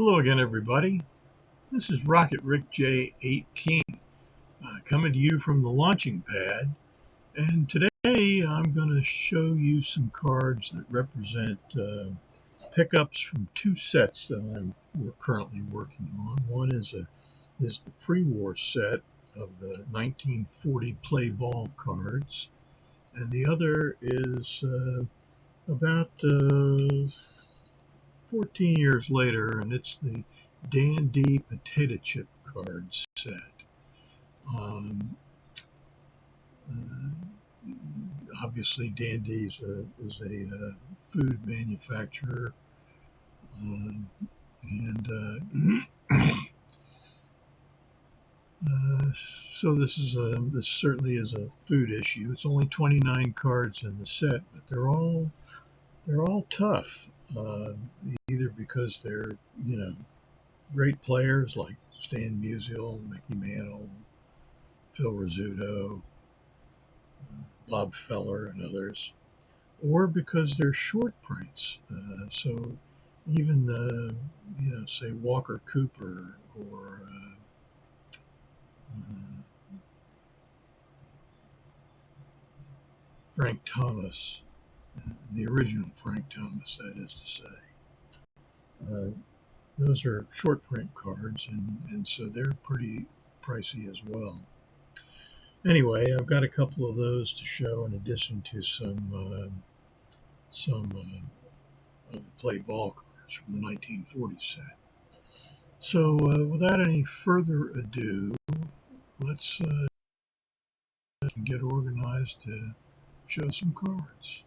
Hello again, everybody. This is Rocket Rick J18 coming to you from the launching pad. And today I'm going to show you some cards that represent pickups from two sets that we're currently working on. One is the pre-war set of the 1940 play ball cards, and the other is about 14 years later, and it's the Dandy potato chip card set. Um, Obviously, Dandy is a food manufacturer, and so this certainly is a food issue. It's only 29 cards in the set, but they're all tough. Either because they're great players like Stan Musial, Mickey Mantle, Phil Rizzuto, Bob Feller, and others, or because they're short prints. So even say Walker Cooper or Frank Thomas, the original Frank Thomas, that is to say. Those are short print cards, and so they're pretty pricey as well. Anyway, I've got a couple of those to show in addition to some of the play ball cards from the 1940 set. So without any further ado, let's get organized to show some cards.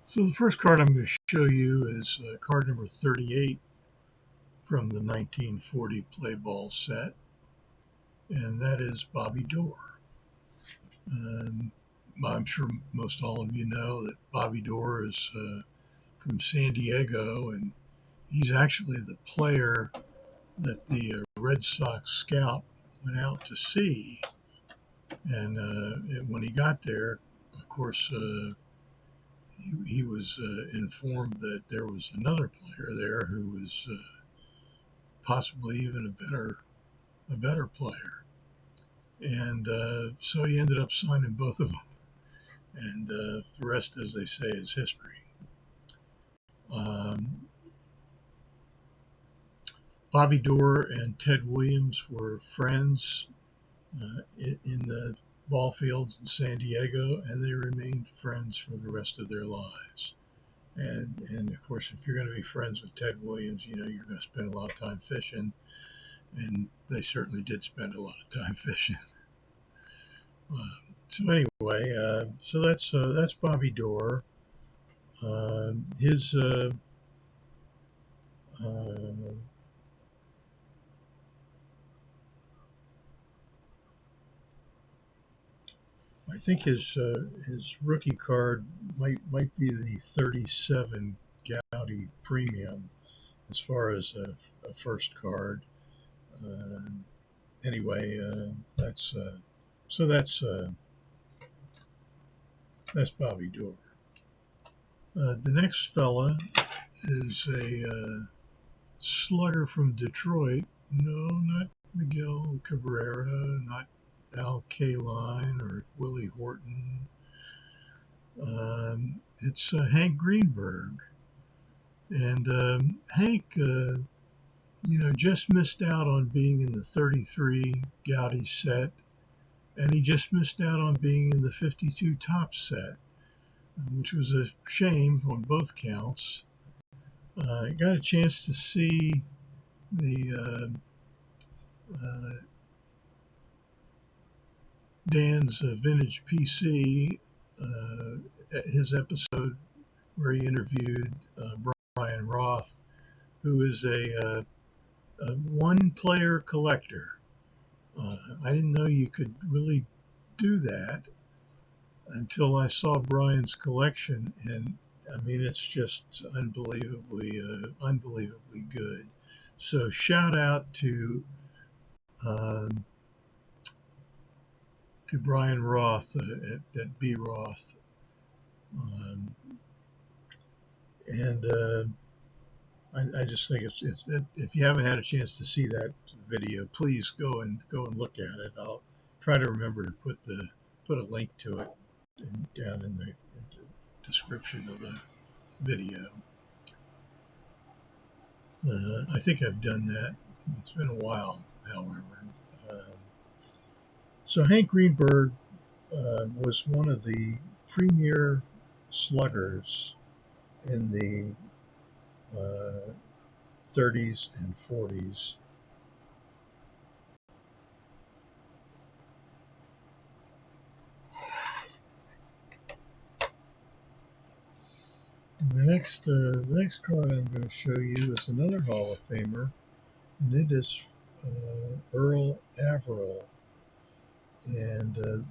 So the first card I'm going to show you is card number 38 from the 1940 play ball set, and that is Bobby Dorr. I'm sure most all of you know that Bobby Dorr is from San Diego, and he's actually the player that the Red Sox scout went out to see. And when he got there, of course, he was informed that there was another player there who was possibly even a better player. And so he ended up signing both of them. And the rest, as they say, is history. Bobby Dorr and Ted Williams were friends in the ball fields in San Diego, and they remained friends for the rest of their lives. And of course, if you're going to be friends with Ted Williams, you're going to spend a lot of time fishing, and they certainly did spend a lot of time fishing. So anyway, so that's Bobby Dorr. His I think his rookie card might be the 37 Gaudy Premium as far as a first card. Anyway, that's Bobby Dorr. The next fella is a slugger from Detroit. No, not Miguel Cabrera, not Al Kaline or Willie Horton. It's Hank Greenberg. And Hank, just missed out on being in the 33 Gaudy set, and he just missed out on being in the 52 Top set, which was a shame on both counts. I got a chance to see the Dan's Vintage PC, his episode where he interviewed Brian Roth, who is a one-player collector. I didn't know you could really do that until I saw Brian's collection, and I mean, it's just unbelievably good. So shout out um, to Brian Roth at B Roth, um, and I just think if you haven't had a chance to see that video, please go and look at it. I'll try to remember to put a link to it down in the description of the video. I think I've done that. It's been a while, however. Um, so Hank Greenberg was one of the premier sluggers in the 30s and 40s. The next card I'm going to show you is another Hall of Famer, and it is Earl Averill. And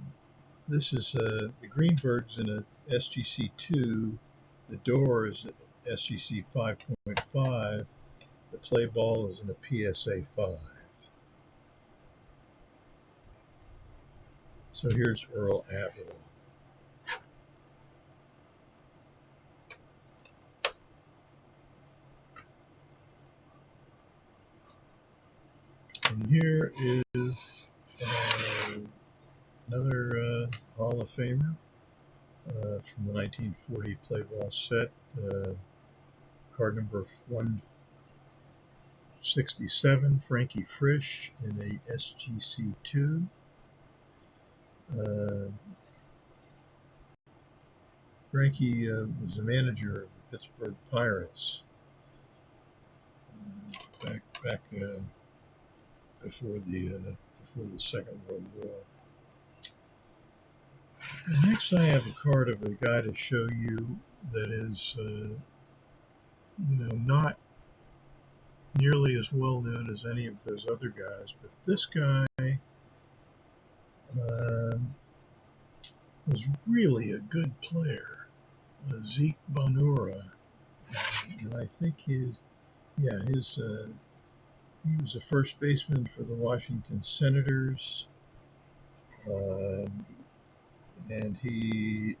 this is the Greenberg's in a SGC2. The door is SGC 5.5. The play ball is in a PSA 5. So here's Earl Averill. And here is another Hall of Famer from the 1940 play ball set. Card number 167, Frankie Frisch in a SGC2. Frankie was the manager of the Pittsburgh Pirates back before the Second World War. And next, I have a card of a guy to show you that is, not nearly as well known as any of those other guys, but this guy was really a good player, Zeke Bonura, and I think he was a first baseman for the Washington Senators, and he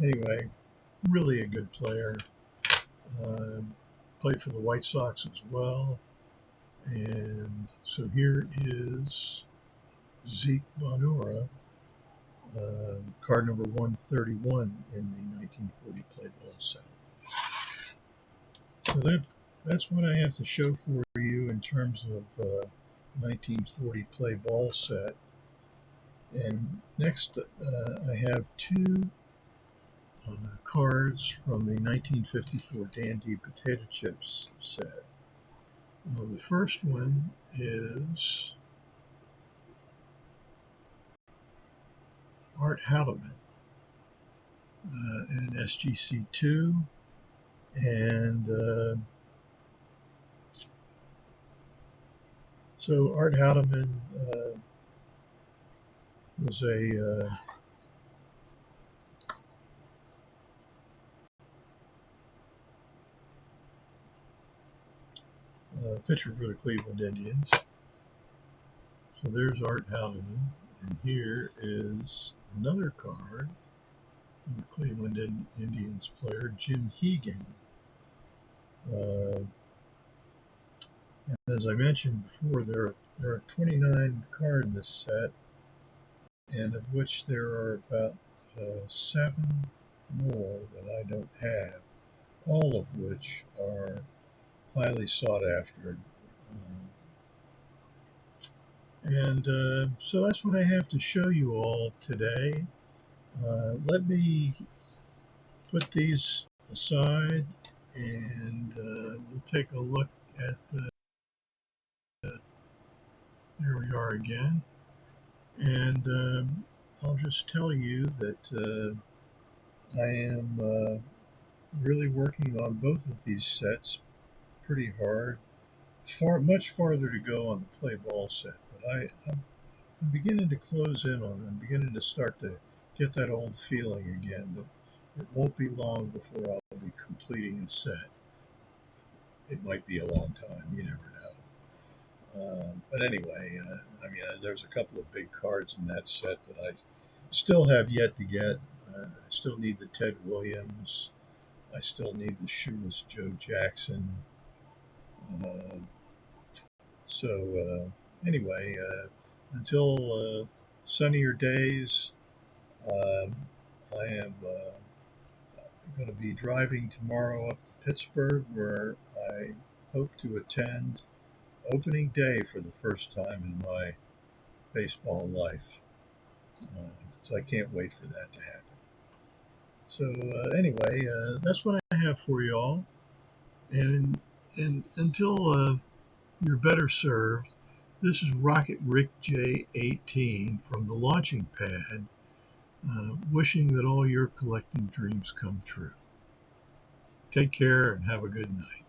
anyway, really a good player. Played for the White Sox as well. And so here is Zeke Bonura, card number 131 in the 1940 play ball set. So that's what I have to show for you in terms of 1940 play ball set. And next, I have two cards from the 1954 Dandy Potato Chips set. Well, the first one is Art Haldeman in an SGC2, and so Art Haldeman was a pitcher for the Cleveland Indians. So there's Art Haldeman, and here is another card of the Cleveland Indians player, Jim Hegan. And as I mentioned before, there are 29 cards in this set, and of which there are about 7 more that I don't have, all of which are highly sought after. So that's what I have to show you all today. Let me put these aside, and we'll take a look at there we are again. And I'll just tell you that I am really working on both of these sets pretty hard much farther to go on the play ball set, but I'm beginning to close in on it. I'm beginning to start to get that old feeling again that it won't be long before I'll be completing a set. It might be a long time, you never know. But anyway, there's a couple of big cards in that set that I still have yet to get. I still need the Ted Williams. I still need the Shoeless Joe Jackson. Uh, anyway, until sunnier days, um, I am going to be driving tomorrow up to Pittsburgh, where I hope to attend opening day for the first time in my baseball life. So I can't wait for that to happen. So anyway, that's what I have for you all. And until you're better served, this is Rocket Rick J18 from the launching pad, wishing that all your collecting dreams come true. Take care and have a good night.